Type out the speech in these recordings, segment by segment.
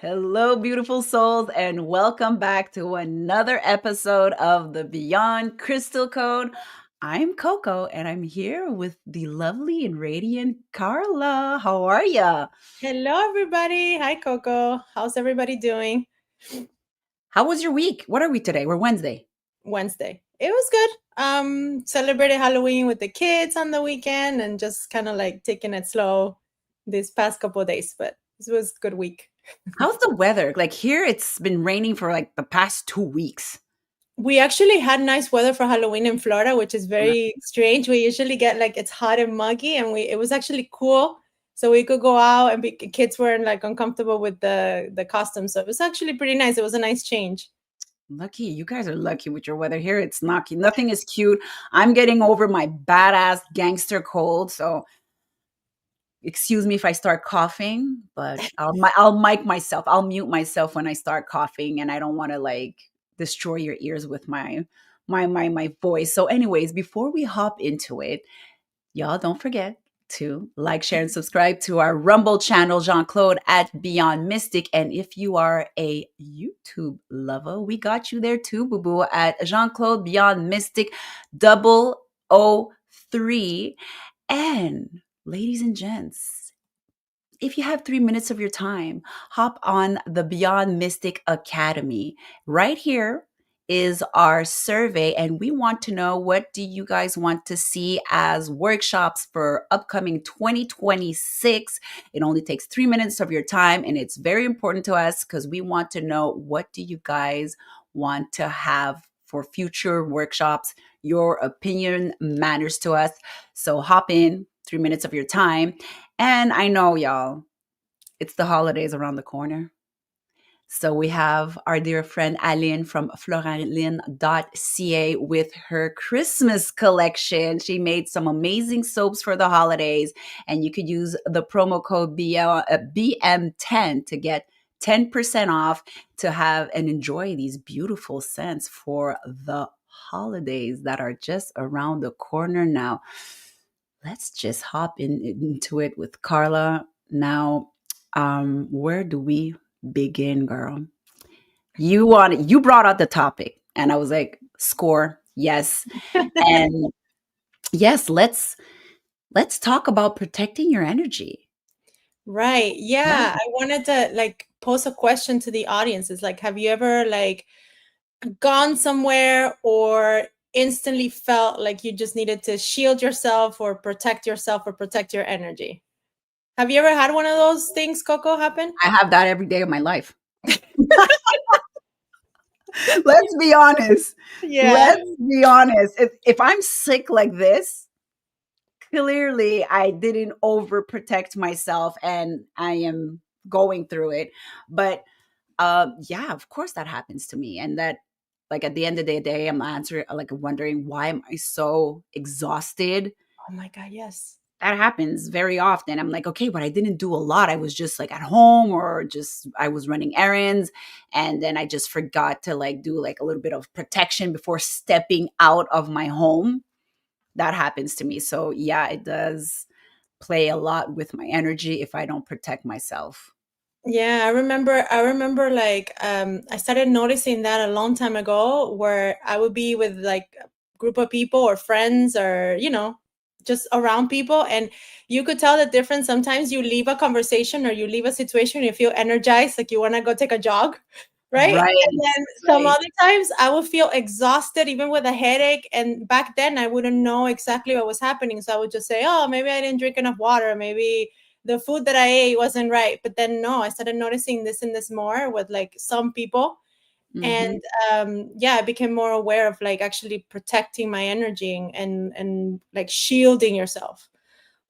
Hello, beautiful souls, and welcome back to another episode of the Beyond Crystal Code. I'm Coco, and I'm here with the lovely and radiant Carla. How are ya? Hello, everybody. Hi, Coco. How's everybody doing? How was your week? What are we today? We're Wednesday. Wednesday. It was good. Celebrated Halloween with the kids on the weekend and just kind of like taking it slow these past couple of days, but it was a good week. How's the weather? Like here, it's been raining for like the past 2 weeks. We actually had nice weather for Halloween in Florida, which is very strange. We usually get like it's hot and muggy, and it was actually cool, so we could go out and kids weren't like uncomfortable with the costumes. So it was actually pretty nice. It was a nice change. Lucky. You guys are lucky with your weather here. It's not cute. Nothing is cute. I'm getting over my badass gangster cold, so excuse me if I start coughing, but I'll mic myself. I'll mute myself when I start coughing, and I don't want to like destroy your ears with my voice. So, anyways, before we hop into it, y'all don't forget to like, share, and subscribe to our Rumble channel, Jean Claude at Beyond Mystic. And if you are a YouTube lover, we got you there too, boo boo, at Jean Claude Beyond Mystic 003. And ladies and gents, if you have 3 minutes of your time, hop on the Beyond Mystic Academy. Right here is our survey, and we want to know, what do you guys want to see as workshops for upcoming 2026? It only takes 3 minutes of your time, and it's very important to us because we want to know, what do you guys want to have for future workshops? Your opinion matters to us. So hop in, 3 minutes of your time. And I know, y'all, it's the holidays around the corner. So we have our dear friend Aline from floraline.ca with her Christmas collection. She made some amazing soaps for the holidays, and you could use the promo code BM10 to get 10% off to have and enjoy these beautiful scents for the holidays that are just around the corner now. Let's just hop into it with Carla. Now, where do we begin, girl? You brought out the topic, and I was like, score, yes. And yes, let's talk about protecting your energy. Right. Yeah. Yeah. I wanted to like pose a question to the audience. It's like, have you ever like gone somewhere or instantly felt like you just needed to shield yourself or protect your energy? Have you ever had one of those things, Coco, happen? I have that every day of my life. Let's be honest. Yeah. Let's be honest. If I'm sick like this, clearly I didn't overprotect myself and I am going through it. But yeah, of course that happens to me. And that, like, at the end of the day, I'm answering, like, wondering, why am I so exhausted? Oh my God, yes. That happens very often. I'm like, okay, but I didn't do a lot. I was just like at home, or just I was running errands, and then I just forgot to like do like a little bit of protection before stepping out of my home. That happens to me. So yeah, it does play a lot with my energy if I don't protect myself. Yeah, I remember like I started noticing that a long time ago where I would be with like a group of people or friends or just around people, and you could tell the difference. Sometimes you leave a conversation or you leave a situation, you feel energized, like you want to go take a jog, right? And Right. then some Right. other times I would feel exhausted even with a headache, and back then I wouldn't know exactly what was happening. So I would just say, "Oh, maybe I didn't drink enough water, maybe the food that I ate wasn't right." But then no, I started noticing this and this more with like some people. Hmm. And yeah, I became more aware of like actually protecting my energy and like shielding yourself.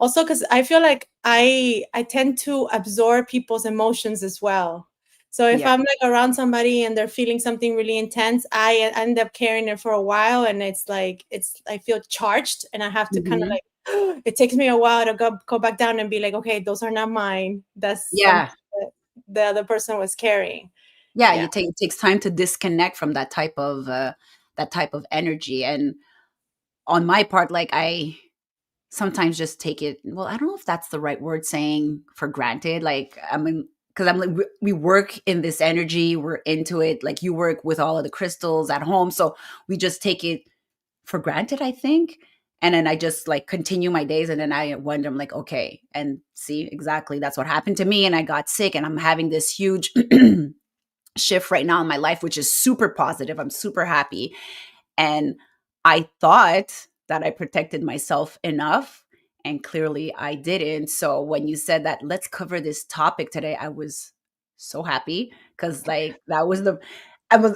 Also, because I feel like I tend to absorb people's emotions as well. So if Yeah. I'm like around somebody and they're feeling something really intense, I end up carrying it for a while, and it's like I feel charged, and I have to kind of Hmm. like it takes me a while to go back down and be like, okay, those are not mine. That's something Yeah. that the other person was carrying. Yeah. Yeah. It takes time to disconnect from that type of energy. And on my part, like, I sometimes just take it, well, I don't know if that's the right word, saying for granted. Like, I mean, because I'm like, we work in this energy, we're into it. Like you work with all of the crystals at home. So we just take it for granted, I think. And then I just like continue my days. And then I wonder, I'm like, okay. And see, exactly that's what happened to me. And I got sick and I'm having this huge shift right now in my life, which is super positive. I'm super happy. And I thought that I protected myself enough, and clearly I didn't. So when you said that, let's cover this topic today, I was so happy because, like, that was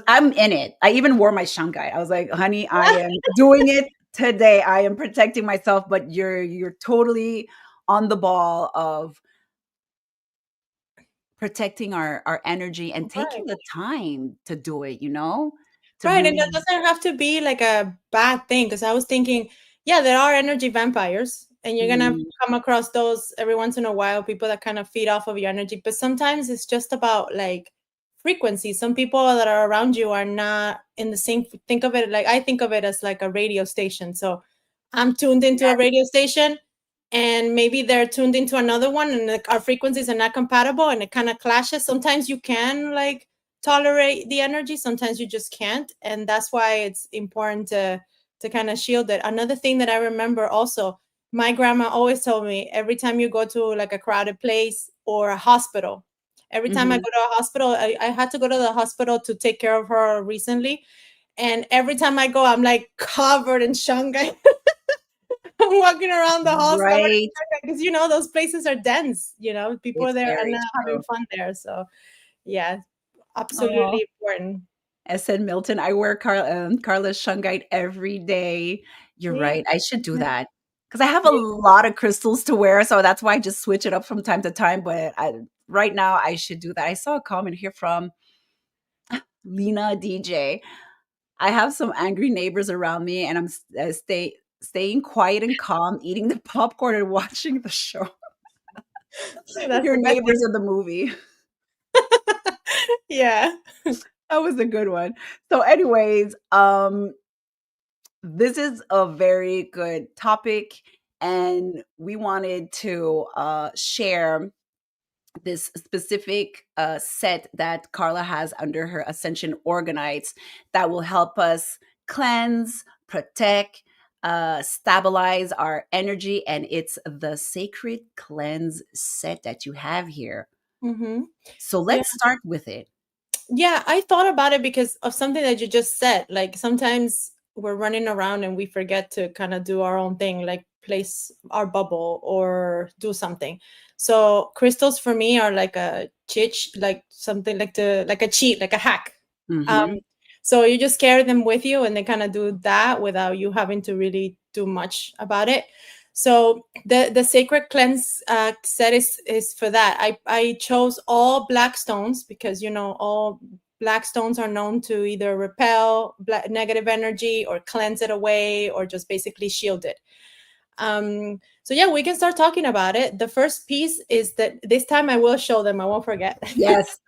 I'm in it. I even wore my shungite. I was like, honey, I am doing it today. I am protecting myself, but you're totally on the ball of protecting our energy and taking Right. the time to do it, to Right, and that really. doesn't have to be like a bad thing. Because I was thinking, yeah, there are energy vampires, and you're gonna Mm, come across those every once in a while, people that kind of feed off of your energy, but sometimes it's just about, like, frequency. Some people that are around you are not in the same think of it like I think of it as like a radio station, so I'm tuned into a yes, radio station, and maybe they're tuned into another one, and, like, our frequencies are not compatible, and it kinda clashes. Sometimes you can, like, tolerate the energy, sometimes you just can't, and that's why it's important to kind of shield it. Another thing that I remember also, my grandma always told me, every time you go to like a crowded place or a hospital, every time I mhm. go to a hospital, I had to go to the hospital to take care of her recently, and every time I go, I'm like covered in shungite. I'm walking around the halls covered Right. in shungite because those places are dense. People It's there are very not having true. fun there. So yeah, Oh, absolutely important. SN Milton, I wear Carla's shungite every day. You're See? right, I should do that because I have a lot of crystals to wear, so that's why I just switch it up from time to time, but right now, I should do that. I saw a comment here from Lena DJ. I have some angry neighbors around me, and I'm staying quiet and calm, eating the popcorn and watching the show. That's Your the best neighbors in the movie. thing. Yeah. That was a good one. So anyways, this is a very good topic, and we wanted to share this specific set that Carla has under her Ascension Organites that will help us cleanse, protect, stabilize our energy. And it's the Sacred Cleanse set that you have here. Mhm. So Yeah. let's start with it. Yeah, I thought about it because of something that you just said. Like, sometimes we're running around and we forget to kind of do our own thing, like place our bubble or do something. So crystals for me are like a cheat, like something like a cheat, like a hack. Um, Hmm. so you just carry them with you, and they kind of do that without you having to really do much about it. So the sacred cleanse set is for that. I chose all black stones because all black stones are known to either repel negative energy or cleanse it away or just basically shield it. So yeah, we can start talking about it. The first piece is that this time I will show them. I won't forget. Yes.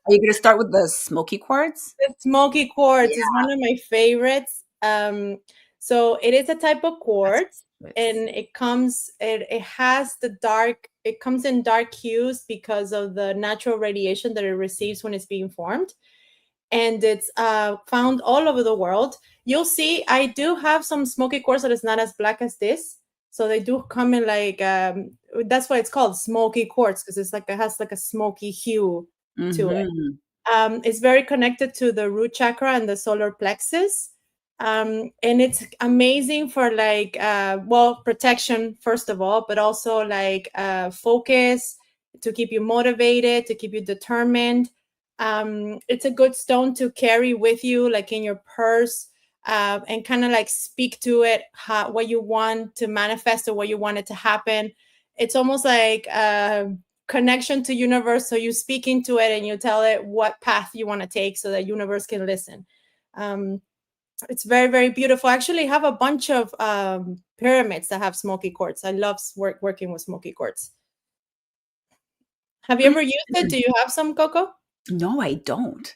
Are you going to start with the smoky quartz? The smoky quartz is Yeah, one of my favorites. So it is a type of that's quartz, it's and it has it comes in dark hues because of the natural radiation that it receives when it's being formed. And it's found all over the world. You'll see I do have some smoky quartz that is not as black as this. So they do come in like that's why it's called smoky quartz, because it's like it has like a smoky hue to it. mhm. It's very connected to the root chakra and the solar plexus. And it's amazing for like, well, protection, first of all, but also like focus, to keep you motivated, to keep you determined. It's a good stone to carry with you, like in your purse, and kind of like speak to it, what you want to manifest or what you want it to happen. It's almost like connection to universe, so you speak into it and you tell it what path you want to take so that universe can listen. um, it's very very beautiful. I actually have a bunch of pyramids that have smoky quartz. I love working with smoky quartz. Have you ever used it? Do you have some, Coco? No, I don't.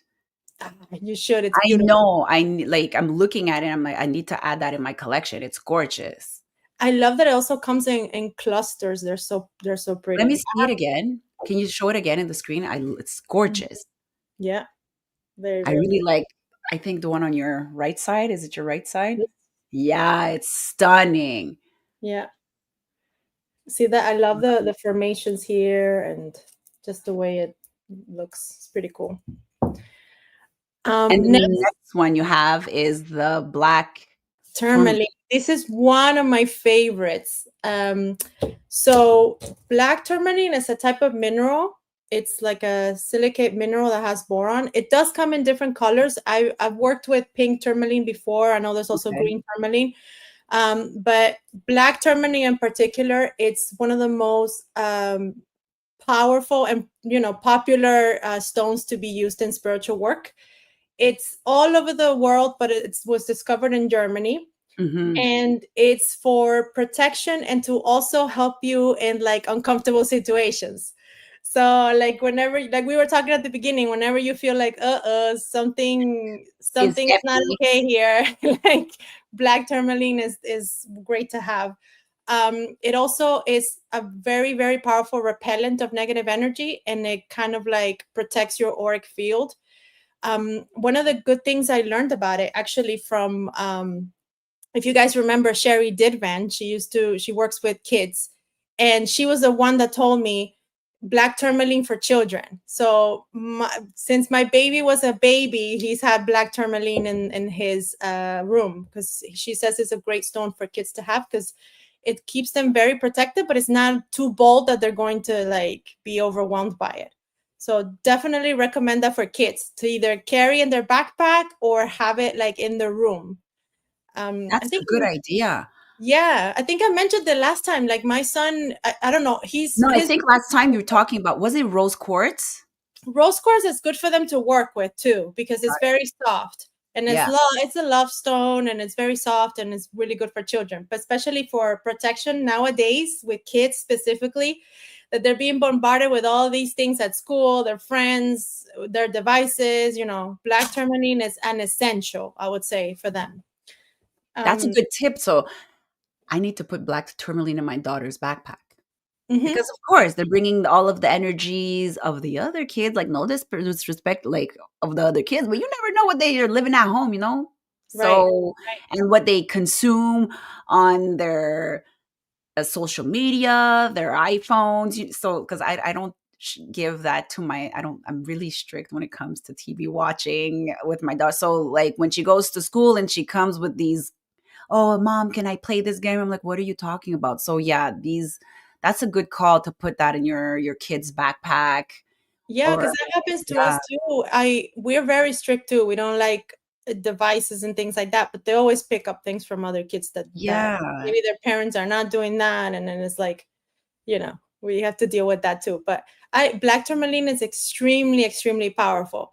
You should. It's I beautiful. know. Like, I'm looking at it. I'm like, I need to add that in my collection. It's gorgeous. I love that it also comes in clusters. They're so Let me pretty. see it again. Can you show it again in the screen? It's Mhm. gorgeous. Yeah, very, I very really pretty. like, I think the one on your right side. Is it your right side? Yes. Yeah, it's stunning. Yeah. See that? I love the formations here and just the way it looks. It's pretty cool. And then the Next, next one you have is the black tourmaline. tourmaline. This is one of my favorites. So black tourmaline is a type of mineral. It's like a silicate mineral that has boron. It does come in different colors. I've worked with pink tourmaline before. I know there's also Okay. green tourmaline. But black tourmaline in particular, it's one of the most powerful and popular stones to be used in spiritual work. It's all over the world, but it was discovered in Germany, Hmm. and it's for protection and to also help you in like uncomfortable situations. So like whenever, like we were talking at the beginning, whenever you feel like It's something's not FE. okay here, like black tourmaline is great to have. It also is a very, very powerful repellent of negative energy, and it kind of like protects your auric field. One of the good things I learned about it actually from if you guys remember Sherry Didvan, she works with kids, and she was the one that told me black tourmaline for children. So since my baby was a baby, he's had black tourmaline in his room because she says it's a great stone for kids to have because it keeps them very protected, but it's not too bold that they're going to like be overwhelmed by it. So definitely recommend that for kids to either carry in their backpack or have it like in the room. I That's a think, good idea. yeah, I think I mentioned the last time. Like my son, I don't know, No, I his think last time you were talking about, was it rose quartz? rose quartz is good for them to work with too because it's very soft and Yeah, it's a love stone and it's very soft and it's really good for children, but especially for protection nowadays with kids specifically, that they're being bombarded with all these things at school, their friends, their devices. Black tourmaline is an essential, I would say, for them. that's a Um, good tip. So I need to put black tourmaline in my daughter's backpack. mhm, Because of course they're bringing all of the energies of the other kids, like no disrespect, like of the other kids, but you never know what they are living at home, you know? right. So, and what they consume on their social media, their iPhones. So, because I don't give that to my, I don't, I'm really strict when it comes to TV watching with my daughter. So, like when she goes to school and she comes with these, "Oh, mom, can I play this game?" I'm like, "What are you talking about?" So yeah, that's a good call to put that in your kid's backpack Yeah, or because that happens to yeah, us too. We're very strict too. We don't like devices and things like that, but they always pick up things from other kids that yeah, maybe their parents are not doing that, and then it's like, we have to deal with that too. But I black tourmaline is extremely, extremely powerful.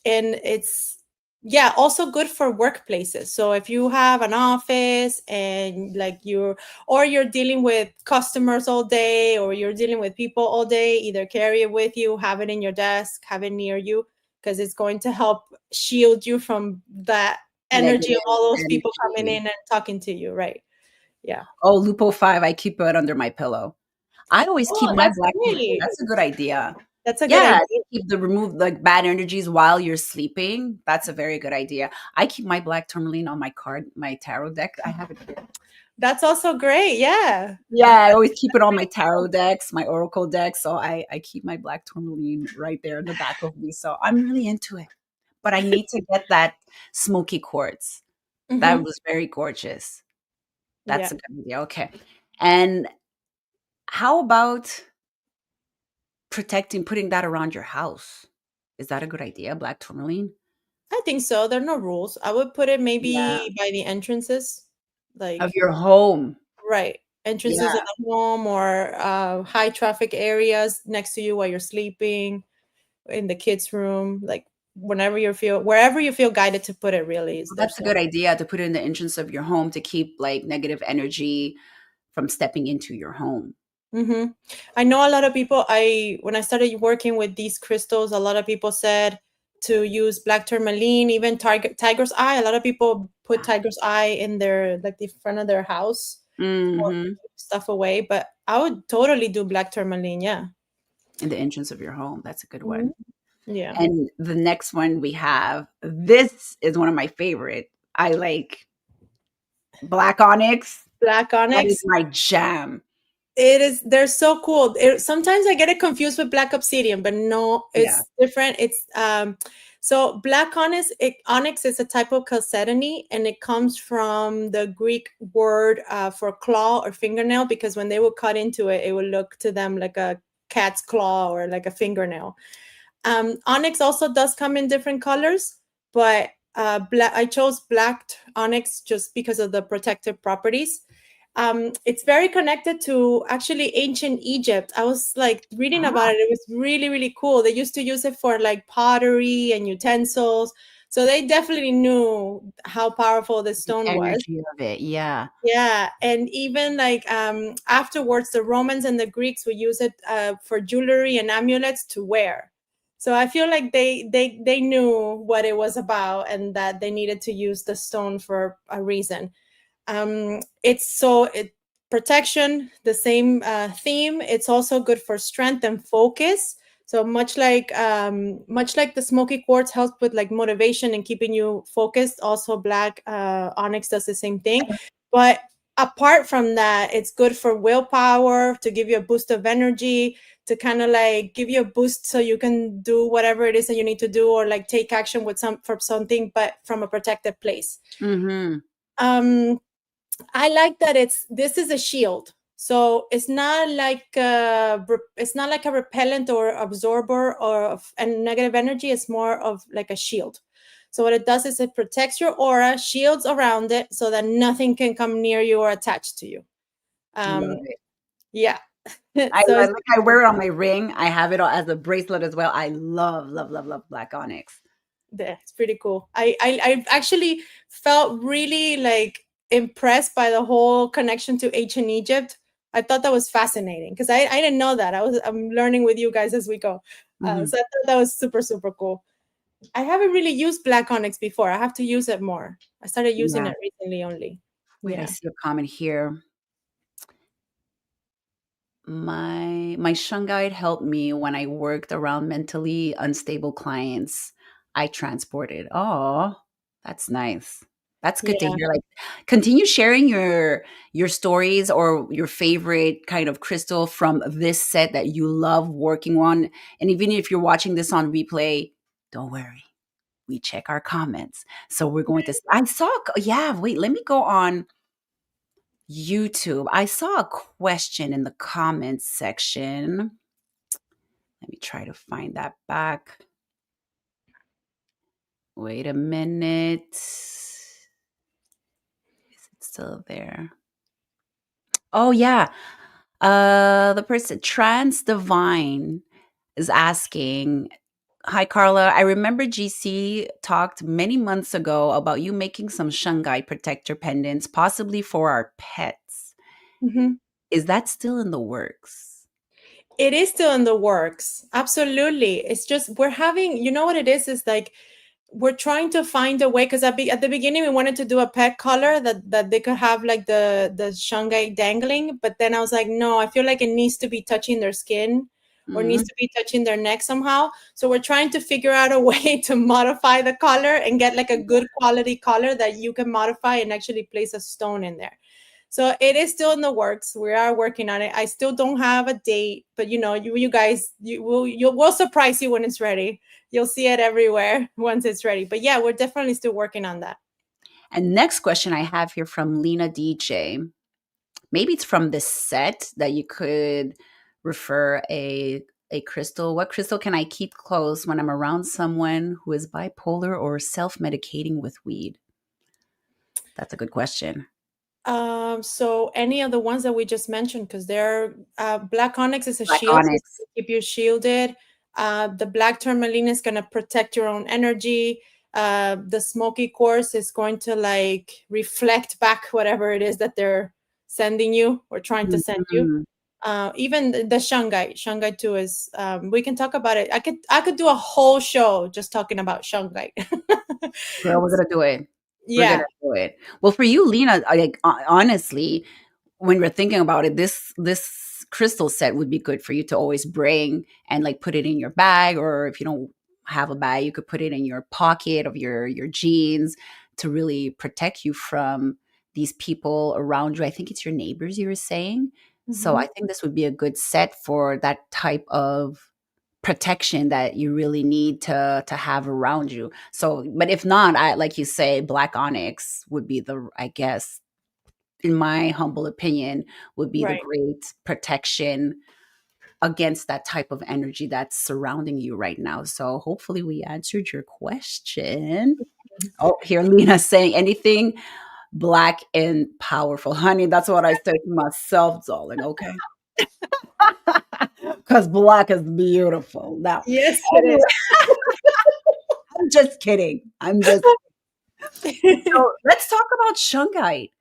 And it's, yeah, also good for workplaces. So if you have an office and like you're dealing with customers all day, or you're dealing with people all day, either carry it with you, have it in your desk, have it near you, because it's going to help shield you from that energy of negative all those people coming energy. in and talking to you, right? Yeah. Oh, Lupo 5, I keep it under my pillow. I always keep Oh, my that's black great. that's a good idea. That's a good Yeah, idea. to keep the remove like bad energies while you're sleeping. That's a very good idea. I keep my black tourmaline on my card, my tarot deck. I have it here. That's also great. Yeah. Yeah, I always keep it on my tarot decks, my oracle decks. So I keep my black tourmaline right there in the back of me. So I'm really into it. But I need to get that smoky quartz. That Hmm. was very gorgeous. That's Yeah. a good idea. Okay. And how about putting that around your house? Is that a good idea, black tourmaline? I think so. There are no rules. I would put it Yeah. maybe by the entrances, Of like, your home. right, entrances Yeah. of the home, or high traffic areas next to you while you're sleeping, in the kids' room, like wherever you feel guided to put it. Really, is Well, there? that's a So. good idea to put it in the entrance of your home to keep like negative energy from stepping into your home. Hmm. I know a lot of people. When I started working with these crystals, a lot of people said to use black tourmaline, even tiger's eye. A lot of people put tiger's eye in their like the front of their house or to Mhm. keep stuff away. But I would totally do black tourmaline. Yeah. in the entrance of your home. That's a good Mhm. one. Yeah. And the next one we have, this is one of my favorite. I like black onyx. Black That is onyx. my jam. It is, they're so cool. Sometimes I get it confused with black obsidian, but no, Yeah. it's different. It's so black onyx is a type of chalcedony, and it comes from the Greek word for claw or fingernail, because when they would cut into it, it would look to them like a cat's claw or like a fingernail. Onyx also does come in different colors, but I chose black onyx just because of the protective properties. It's very connected to actually ancient Egypt. I was like reading about Ah, it. It was really, really cool. They used to use it for like pottery and utensils. So they definitely knew how powerful this the stone was. energy of it. Yeah. Yeah, and even like afterwards, the Romans and the Greeks would use it for jewelry and amulets to wear. So I feel like they knew what it was about, and that they needed to use the stone for a reason. It's so it protection, the same theme. It's also good for strength and focus. So much like the smoky quartz helps with like motivation and keeping you focused, also black onyx does the same thing. But apart from that, it's good for willpower, to give you a boost of energy, to kind of like give you a boost so you can do whatever it is that you need to do, or like take action with some for something, but from a protected place. Mm-hmm. um I like that this is a shield. So it's not like a repellent or absorber or of and negative energy. It's more of like a shield. So what it does is it protects your aura, shields around it, so that nothing can come near you or attach to you. Um, Love it. yeah. I So it's like I wear it on my ring. I have it as a bracelet as well. I love, love, love, love black onyx. yeah, it's pretty cool. I actually felt really like impressed by the whole connection to ancient Egypt. I thought that was fascinating because I didn't know that. I'm learning with you guys as we go. Mm-hmm. So I thought that was super super cool. I haven't really used black onyx before. I have to use it more. I started using Yeah. it recently only. Wait, I Yeah. see a comment here. My shungite helped me when I worked around mentally unstable clients I transported. Oh, that's nice. That's good to Yeah. hear. Like, continue sharing your stories or your favorite kind of crystal from this set that you love working on. And even if you're watching this on replay, don't worry. We check our comments. So we're going to I saw yeah, wait, let me go on YouTube. I saw a question in the comments section. Let me try to find that back. Wait a minute. Is it still there? Oh yeah. The person Trans Divine is asking, "Hi Carla, I remember GC talked many months ago about you making some shungite protector pendants, possibly for our pets. Mhm. Is that still in the works?" It is still in the works. Absolutely. It's just we're having, you know what it is like we're trying to find a way, because at the beginning we wanted to do a pet collar that they could have like the shungite dangling, but then I was like, no, I feel like it needs to be touching their skin or needs Mhm. to be touching their neck somehow. So we're trying to figure out a way to modify the collar and get like a good quality collar that you can modify and actually place a stone in there. So it is still in the works. We are working on it. I still don't have a date, but you know, you guys, we'll surprise you when it's ready. You'll see it everywhere once it's ready. But yeah, we're definitely still working on that. And next question I have here from Lena DJ. Maybe it's from this set that you could refer a crystal. What crystal can I keep close when I'm around someone who is bipolar or self-medicating with weed? That's a good question. So any of the ones that we just mentioned, because they're black onyx is a Black shield, so it's onyx. to keep you shielded. The black tourmaline is gonna protect your own energy. The smoky quartz is going to like reflect back whatever it is that they're sending you or trying to send you. Mhm. Even the shungite too is we can talk about it. I could do a whole show just talking about shungite. Girl, we're gonna do it. We're gonna Yeah. do it. Well, for you, Lena, honestly, when we're thinking about it, this crystal set would be good for you to always bring and like put it in your bag, or if you don't have a bag, you could put it in your pocket of your jeans to really protect you from these people around you. I think it's your neighbors you were saying. So I Mhm. think this would be a good set for that type of protection that you really need to have around you. So, but if not, I like you say, black onyx would be the, I guess, in my humble opinion, would be the Right. great protection against that type of energy that's surrounding you right now. So hopefully we answered your question. Oh, here Lena's saying anything black and powerful. Honey, that's what I say to myself, darling, okay? Because black is beautiful. Now, Yes, it anyway, is. I'm just kidding. I'm just so let's talk about shungite.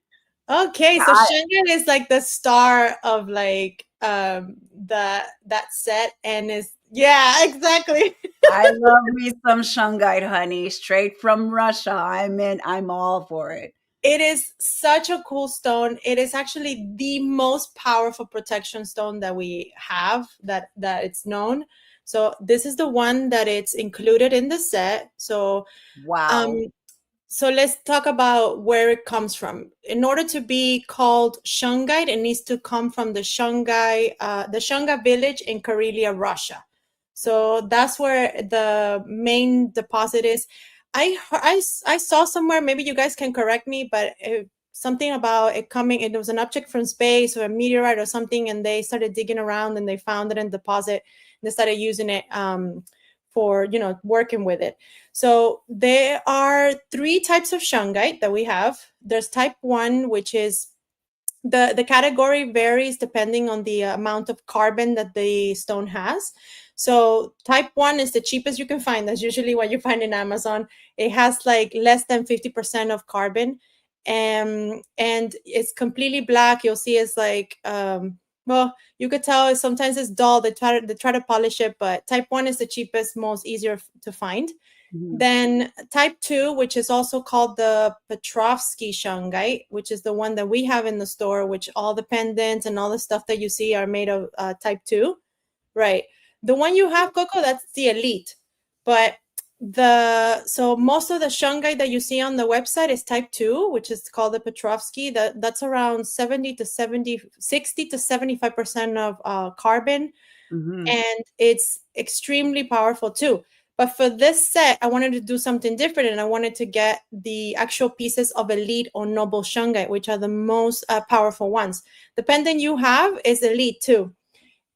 Okay, so I, Schengen is like the star of like that set, and is, yeah, exactly. I love me some shungite, honey, straight from Russia. I'm all for it. It is such a cool stone. It is actually the most powerful protection stone that we have, that it's known. So this is the one that it's included in the set. Um Wow. so let's talk about where it comes from. In order to be called shungite, it needs to come from the Shunga village in Karelia, Russia. So that's where the main deposit is. I saw somewhere, maybe you guys can correct me, but something about it coming, it was an object from space or a meteorite or something, and they started digging around and they found it in deposit, and they started using it for, working with it. So there are three types of shungite that we have. There's type 1, which is the category varies depending on the amount of carbon that the stone has. So type 1 is the cheapest you can find. That's usually what you find in Amazon. It has like less than 50% of carbon, and it's completely black. You'll see it's like well, you could tell sometimes it's dull. They try to polish it, but type 1 is the cheapest, most easier to find. Mhm. Then type 2, which is also called the Petrovsky shungite, which is the one that we have in the store, which all the pendants and all the stuff that you see are made of type 2. Right. The one you have, Coco, that's the elite. But so most of the shungite that you see on the website is type 2, which is called the Petrovsky. That's around 60 to 75% of carbon, Mhm. and it's extremely powerful too. But for this set, I wanted to do something different, and I wanted to get the actual pieces of elite or noble shungite, which are the most powerful ones. The pendant you have is elite too.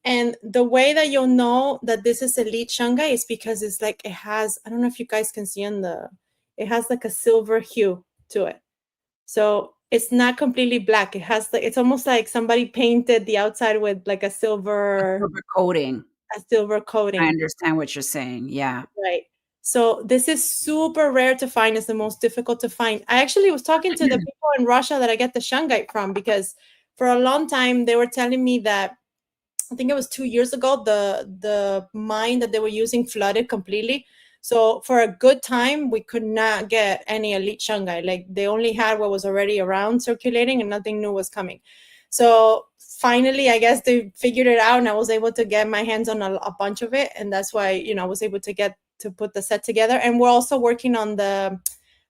And the way that you'll know that this is elite shungite is because it's like, it has, I don't know if you guys can see it has like a silver hue to it. So it's not completely black. It's almost like somebody painted the outside with like Silver coating. a silver I coating. understand what you're saying. Yeah. Right. So this is super rare to find. It's the most difficult to find. I actually was talking to the people in Russia that I get the shungite from, because for a long time they were telling me that, I think it was 2 years ago, the mine that they were using flooded completely. So for a good time, we could not get any elite shungite. Like, they only had what was already around circulating, and nothing new was coming. So finally, I guess they figured it out, and I was able to get my hands on a bunch of it, and that's why, I was able to put the set together. And we're also working on the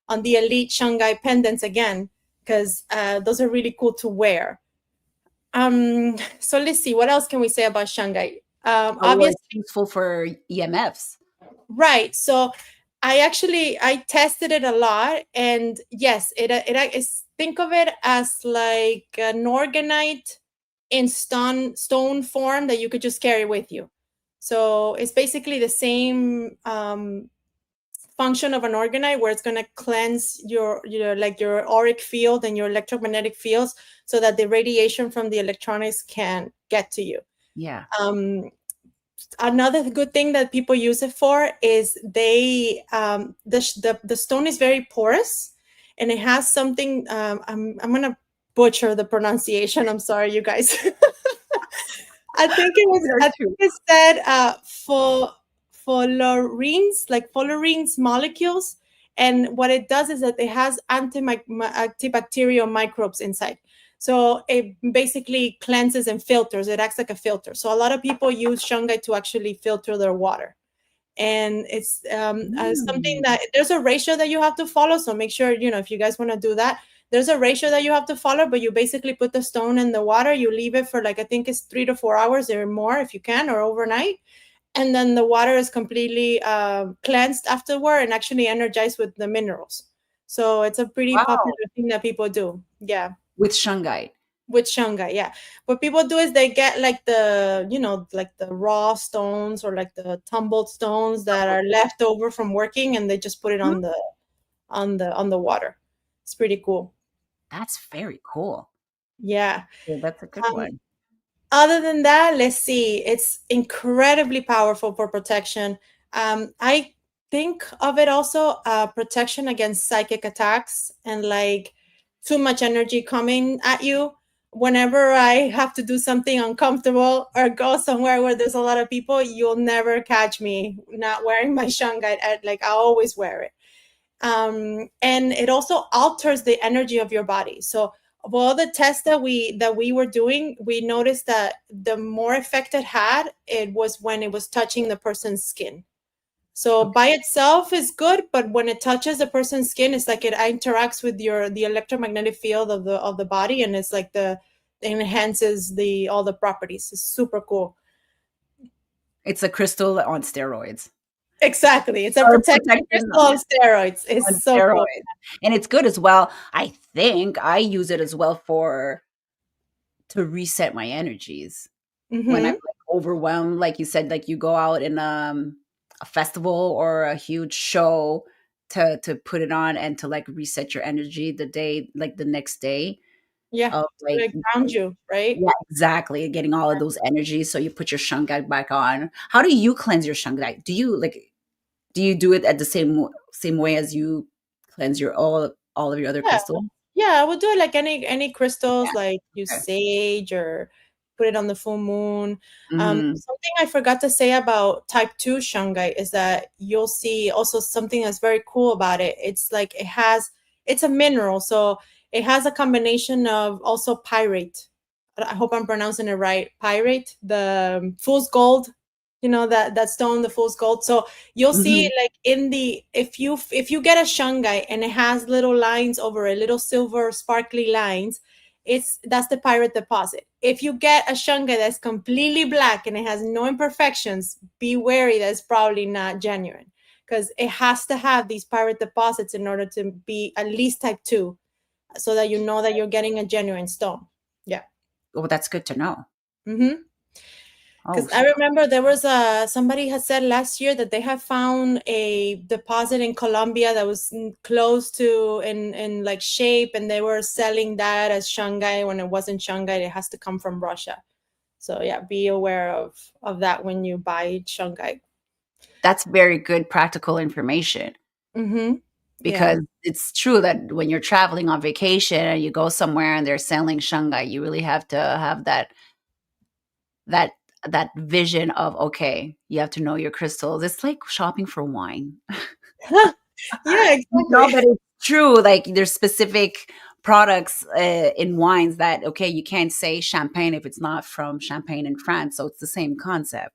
elite shungite pendants again, because those are really cool to wear. So let's see, what else can we say about shungite? Oh, well, it's Obviously, useful for EMFs. right. So I tested it a lot, and yes, it is, think of it as like an organite in stone form that you could just carry with you. So it's basically the same function of an organite, where it's going to cleanse your auric field and your electromagnetic fields, so that the radiation from the electronics can get to you. Yeah. um, Another good thing that people use it for is the stone is very porous, and it has something, I'm gonna butcher the pronunciation, I'm sorry, you guys. We are I think too. it said like fullerenes molecules, and what it does is that it has antibacterial microbes inside. So it basically cleanses and filters. It acts like a filter. So a lot of people use shungite to actually filter their water. And it's something Mm. that there's a ratio that you have to follow. So make sure, if you guys want to do that, there's a ratio that you have to follow, but you basically put the stone in the water, you leave it for like, I think it's 3 to 4 hours or more if you can, or overnight. And then the water is completely cleansed afterward and actually energized with the minerals. So it's a pretty popular Wow. thing that people do. Yeah. With shungite. With shungite, yeah. What people do is they get like like the raw stones or like the tumbled stones that are left over from working, and they just put it Mhm. on the water. It's pretty cool. That's very cool. Yeah. Yeah, that's a good Um, one. Other than that, let's see. It's incredibly powerful for protection. I think of it also protection against psychic attacks and like too much energy coming at you. Whenever I have to do something uncomfortable or go somewhere where there's a lot of people, you'll never catch me not wearing my shungite. Like I always wear it. And it also alters the energy of your body. So of all the tests that we were doing, we noticed that the more effect it had, it was when it was touching the person's skin. So Okay. by itself is good, but when it touches the person's skin, it's like it interacts with the electromagnetic field of the body, and it's like it enhances the all the properties. It's super cool. It's a crystal on steroids. Exactly, it's a Or protection protection crystal on steroids. It's on so cool. steroids. And it's good as well. I think I use it as well for to reset my energies when I'm Hmm. like overwhelmed. Like you said, like you go out in a festival or a huge show to put it on and to like reset your energy the day, like the next day Yeah, of like like ground you, right? yeah, exactly. Getting all of those energies. So you put your shungite back on. How do you cleanse your shungite? Do you do it at the same way as you cleanse your all of your other Yeah. crystals? Yeah, I would do it like any crystals, Yeah. like use Okay. sage or put it on the full moon. Mhm. Something I forgot to say about type 2 shungite is that you'll see also something that's very cool about it. It's like it's a mineral, so it has a combination of also pyrite. I hope I'm pronouncing it right. Pyrite, the fool's gold, that stone, the fool's gold. So you'll see Mhm. like if you get a shungite and it has little lines over it, little silver sparkly lines, that's the pirate deposit. If you get a shungite that's completely black and it has no imperfections, be wary that it's probably not genuine, because it has to have these pirate deposits in order to be at least type 2, so that you know that you're getting a genuine stone. Yeah. Oh, that's good to know. Mm-hmm. Oh, Because I remember there was somebody had said last year that they had found a deposit in Colombia that was close to in like shape, and they were selling that as shungite when it wasn't shungite. It has to come from Russia. So yeah, be aware of that when you buy shungite. that's very good practical information Mm-hmm. Yeah. because it's true that when you're traveling on vacation and you go somewhere and they're selling shungite, you really have to have that that vision of okay, you have to know your crystals. It's like shopping for wine. Yeah, No, exactly. but it's true. Like there's specific products in wines that okay, you can't say champagne if it's not from Champagne in France. So it's the same concept.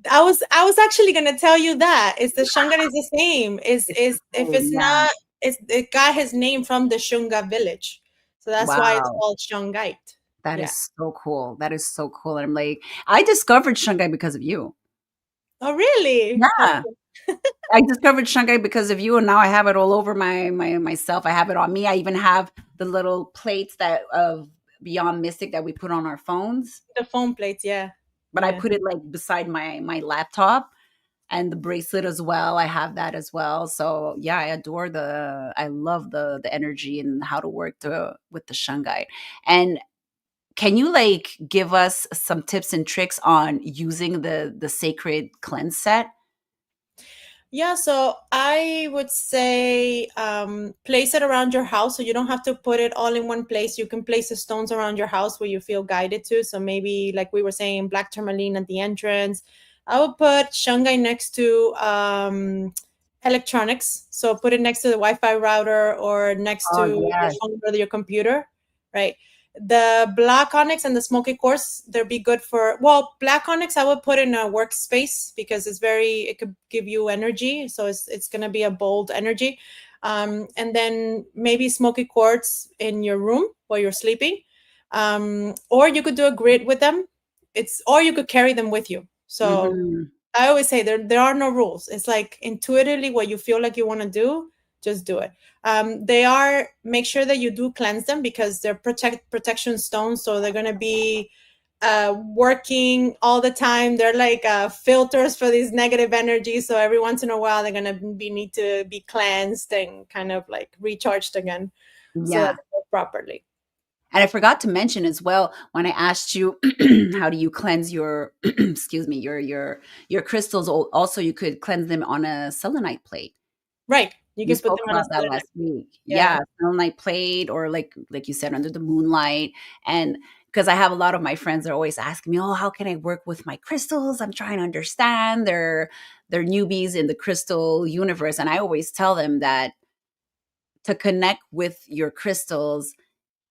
I was actually gonna tell you that is the shungite is the same. It's Is the if same, it's yeah. not, it got his name from the Shunga village, so that's why it's Wow. called shungite. That Yeah. is so cool. That is so cool. And I'm like, I discovered shungite because of you. Oh, really? How Yeah. cool. I discovered shungite because of you, and now I have it all over my myself. I have it on me. I even have the little plates that of Beyond Mystic that we put on our phones, The foam plates, yeah. but I Yeah. put it like beside my laptop and the bracelet as well. I have that as well. So yeah, I love the energy and how to work with the shungite. And can you like give us some tips and tricks on using the sacred cleanse set? Yeah, so I would say place it around your house, so you don't have to put it all in one place. You can place the stones around your house where you feel guided to. So maybe, like we were saying, black tourmaline at the entrance. I would put shungite next to electronics. So put it next to the Wi-Fi router or next to Oh your yes. phone or your computer, right? The black onyx and the smoky quartz, they'll be good for, well, black onyx I would put in a workspace because it could give you energy. So it's going to be a bold energy. And then maybe smoky quartz in your room while you're sleeping. Or you could do a grid with them. Or you could carry them with you. So Hmm. I always say there are no rules. It's like intuitively what you feel like you want to do, just do it. They are, make sure that you do cleanse them because they're protection stones, so they're gonna be working all the time. They're like filters for these negative energies. So every once in a while, they're gonna need to be cleansed and kind of like recharged again, so that Yeah. they work properly. And I forgot to mention as well when I asked you how do you cleanse your excuse me, your crystals. Also, you could cleanse them on a selenite plate. Right, you You can put spoke them on a about that selenite. last week. Yeah. Yeah, selenite plate or like you said, under the moonlight. And because I have a lot of my friends that are always asking me, "Oh, how can I work with my crystals? I'm trying to understand. They're newbies in the crystal universe." And I always tell them that to connect with your crystals,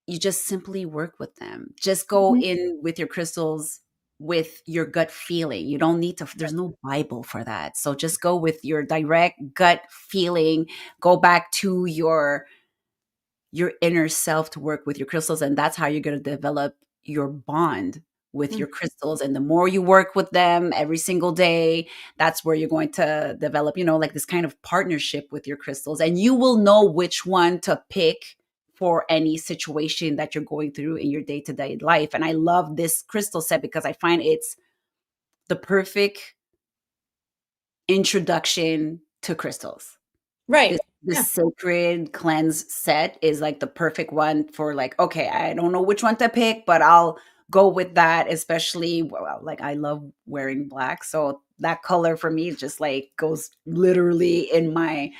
you just simply work with them. Just go Mhm. in with your crystals with your gut feeling. You don't need to, there's no Bible for that. So just go with your direct gut feeling. Go back to your inner self to work with your crystals, and that's how you're going to develop your bond with Mhm. your crystals. And the more you work with them every single day, that's where you're going to develop, like this kind of partnership with your crystals, and you will know which one to pick for any situation that you're going through in your day-to-day life. And I love this crystal set because I find it's the perfect introduction to crystals. Right. This Yeah. sacred cleanse set is like the perfect one for, like, okay, I don't know which one to pick, but I'll go with that, especially, well, like, I love wearing black, so that color for me just like goes literally in my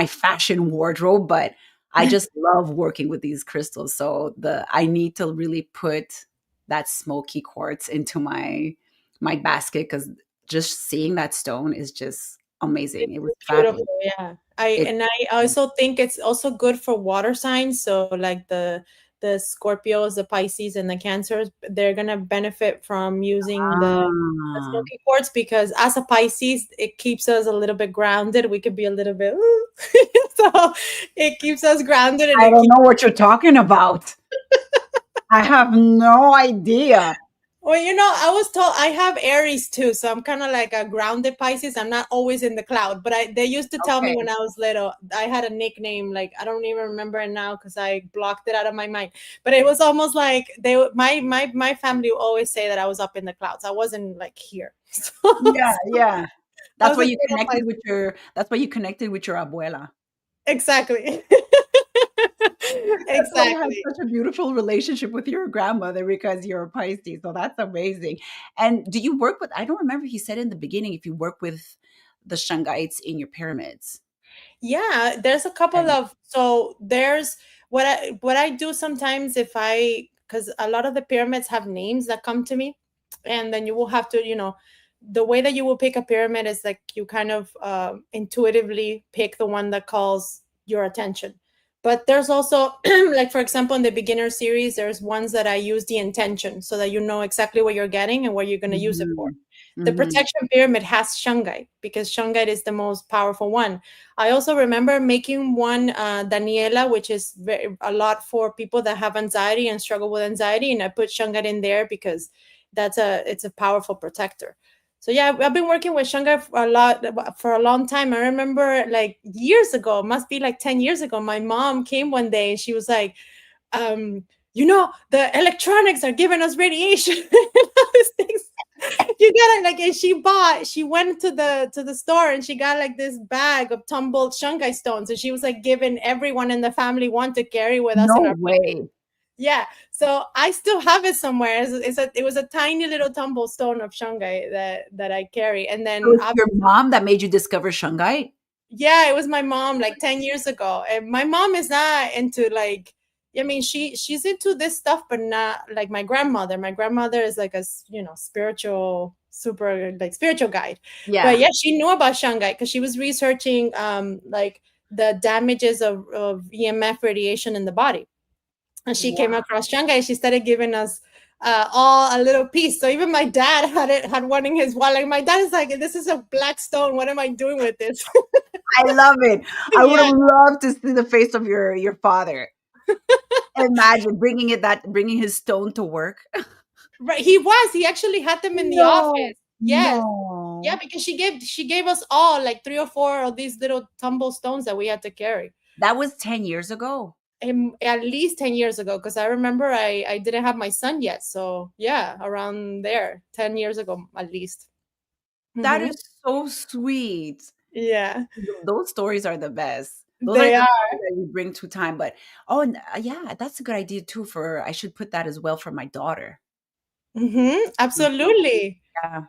fashion wardrobe. But I just love working with these crystals. So the I need to really put that smoky quartz into my basket, because just seeing that stone is just amazing. It was It's beautiful, fabulous. yeah. I It and I also think it's also good for water signs. So like the Scorpios, the Pisces, and the Cancers, they're gonna benefit from using the Ah, smoky quartz because as a Pisces, it keeps us a little bit grounded. We could be a little bit so it keeps us grounded and I it don't keeps. know what you're talking about. I have no idea. Well, I was told I have Aries too, so I'm kind of like a grounded Pisces. I'm not always in the cloud, but they used to tell me Okay. when I was little. I had a nickname, like I don't even remember it now because I blocked it out of my mind. But it was almost like my family would always say that I was up in the clouds. I wasn't like here. Yeah, So yeah. I That's was why a you total connected Pisces. with your abuela. Exactly. That's why you have Exactly. such a beautiful relationship with your grandmother, because you're a Pisces. So that's amazing. And do you work with, I don't remember, he said in the beginning, if you work with the shungites in your pyramids. Yeah, there's a couple And of, so there's what I do sometimes, if I because a lot of the pyramids have names that come to me, and then you will have to, the way that you will pick a pyramid is like you kind of intuitively pick the one that calls your attention. But there's also like, for example, in the beginner series, there's ones that I use the intention so that you know exactly what you're getting and what you're going to use it for. mhm, The mhm. protection pyramid has shungite because shungite is the most powerful one. I also remember making one, Daniela, which is a lot for people that have anxiety and struggle with anxiety, and I put shungite in there because it's a powerful protector. So yeah, I've been working with shungite for a long time. I remember like years ago, must be like 10 years ago. My mom came one day and she was like, the electronics are giving us radiation and all these things. You gotta like, and she went to the store and she got like this bag of tumbled shungite stones, and she was like giving everyone in the family one to carry with us in No our pocket. way. Yeah, so I still have it somewhere. It was a tiny little tumble stone of shungite that I carry, and So then it's your mom that made you discover shungite? yeah, it was my mom like 10 years ago. And my mom is not into like, I mean, she's into this stuff, but not like my grandmother. My grandmother is like a spiritual, super like spiritual guide. But Yeah. yeah, she knew about shungite because she was researching like the damages of EMF radiation in the body. and she came Wow. across shungite. She started giving us all a little piece. So even my dad had one in his wallet. My dad is like, "This is a black stone. What am I doing with this?" I love it. I would have Yeah, loved to see the face of your father. Imagine bringing his stone to work. right. He was. He actually had them in the No. office. Yes. Yeah, No. because she gave us all like three or four of these little tumble stones that we had to carry. That was 10 years ago. At least 10 years ago, because I remember I didn't have my son yet. So yeah, around there, 10 years ago at least. That Hmm. is so sweet. Yeah, Those stories are the best. Those are they the are. stories that we bring to time. But oh, and, yeah, that's a good idea too. For I should put that as well for my daughter. Mhm. Absolutely. Yeah,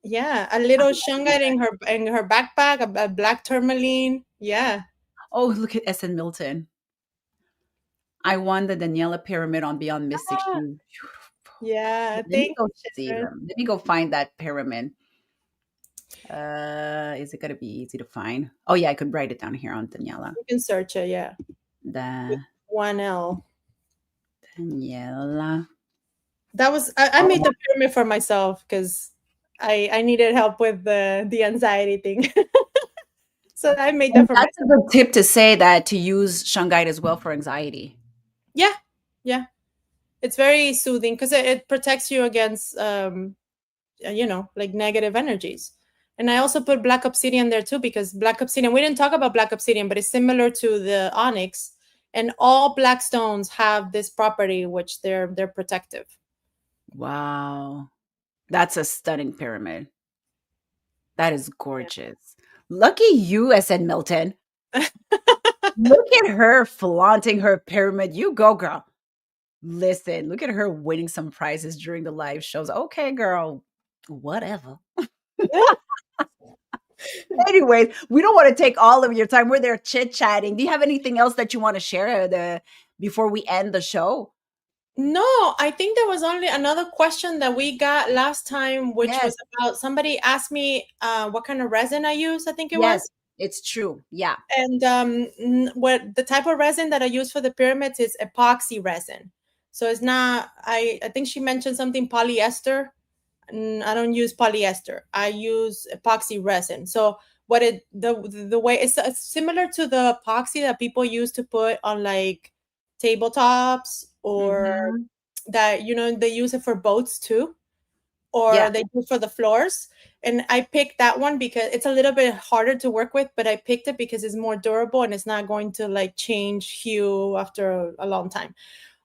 Yeah, a I little think I'll do shungite that. in her backpack, a black tourmaline. Yeah. Oh, look at S. N. Milton. I won the Daniela Pyramid on Beyond Mystic Ah, Shoe. yeah. Let me Thank go you, see Sharon. them. Let me go find that pyramid. Is it gonna be easy to find? Oh yeah, I could write it down here on Daniela. You can search it. Yeah, with The 1L. Daniela. That was I Oh, made the pyramid for myself because I needed help with the anxiety thing. So I made that and for that's a myself. good tip to say that to use shungite as well for anxiety. Yeah, yeah. It's very soothing because it protects you against like negative energies. And I also put black obsidian there too because black obsidian, we didn't talk about black obsidian, but it's similar to the onyx. And all black stones have this property which they're protective. Wow. That's a stunning pyramid. That is gorgeous. Lucky you, SN Milton. Yeah. Look at her flaunting her pyramid. You go, girl. Listen, look at her winning some prizes during the live shows. Okay, girl. Whatever. Anyways, we don't want to take all of your time. We're there chit chatting. Do you have anything else that you want to share before we end the show? No, I think there was only another question that we got last time, which Yes, was about somebody asked me what kind of resin I use, I think it yes, was. it's true. Yeah. And what the type of resin that I use for the pyramids is epoxy resin. So it's not, I think she mentioned something polyester. I don't use polyester. I use epoxy resin. So what it the way it's similar to the epoxy that people use to put on like tabletops, or Hmm. that they use it for boats too, Yeah. or they do for the floors. And I picked that one because it's a little bit harder to work with, but I picked it because it's more durable and it's not going to like change hue after a long time.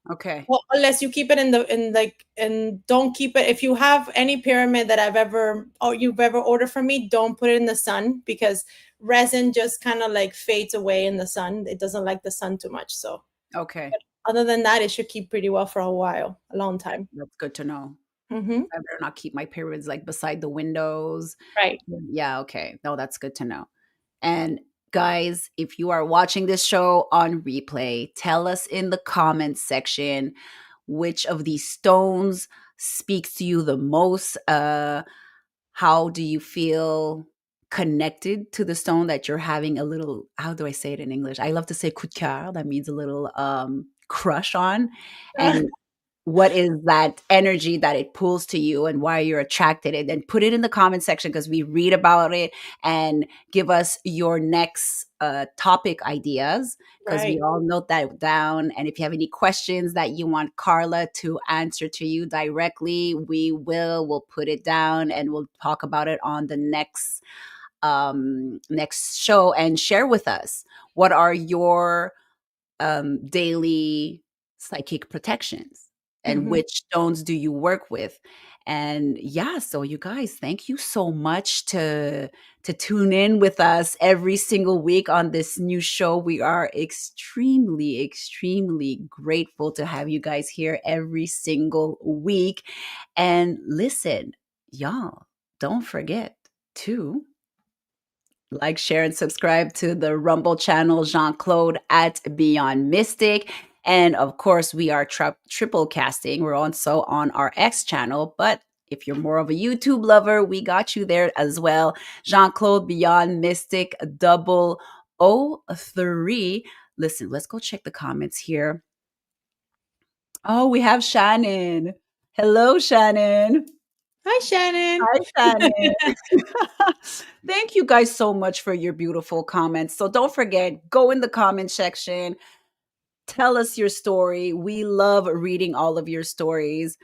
Okay. Well, unless you keep it and don't keep it. If you have any pyramid that you've ever ordered from me, don't put it in the sun because resin just kind of like fades away in the sun. It doesn't like the sun too much. So Okay. other than that, it should keep pretty well for a while, a long time. That's good to know. Hmm. I better not keep my pyramids like beside the windows. Right. Yeah, okay. No, that's good to know. And guys, if you are watching this show on replay, tell us in the comments section which of these stones speaks to you the most. How do you feel connected to the stone that you're having a little, how do I say it in English? I love to say coup de coeur. That means a little crush on. And what is that energy that it pulls to you and why you're attracted, and then put it in the comment section because we read about it, and give us your next topic ideas because we Right. all note that down. And if you have any questions that you want Carla to answer to you directly, we'll put it down and we'll talk about it on the next show. And share with us, what are your daily psychic protections, and Hmm. which stones do you work with? And yeah, so you guys, thank you so much to tune in with us every single week on this new show. We are extremely grateful to have you guys here every single week. And listen, y'all, don't forget to like, share, and subscribe to the Rumble channel, Jean Claude at Beyond Mystic. And of course, we are triple casting. We're also on our X channel. But if you're more of a YouTube lover, we got you there as well. Jean Claude Beyond Mystic 003. Listen, let's go check the comments here. Oh, we have Shannon. Hello, Shannon. Hi, Shannon. Hi, Shannon. Thank you guys so much for your beautiful comments. So don't forget, go in the comment section, tell us your story. We love reading all of your stories.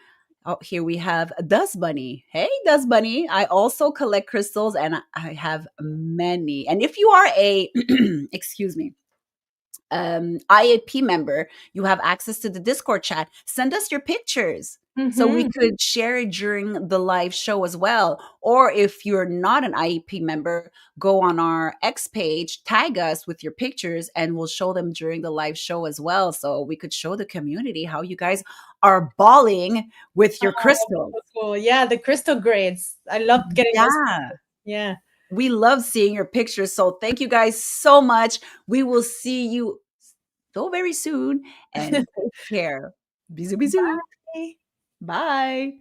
Oh, here we have Dust Bunny. Hey, Dust Bunny. I also collect crystals and I have many. And if you are a, excuse me, IAP member, you have access to the Discord chat. Send us your pictures so we Mm-hmm. could share it during the live show as well. Or if you're not an IAP member, go on our X page, tag us with your pictures, and we'll show them during the live show as well. So we could show the community how you guys are balling with your Oh, crystals. so cool. Yeah, the crystal grades. I loved getting those. Yeah. Yeah. We love seeing your pictures. So thank you guys so much. We will see you so very soon and take care. Bisous, bisous. Bye. Bye.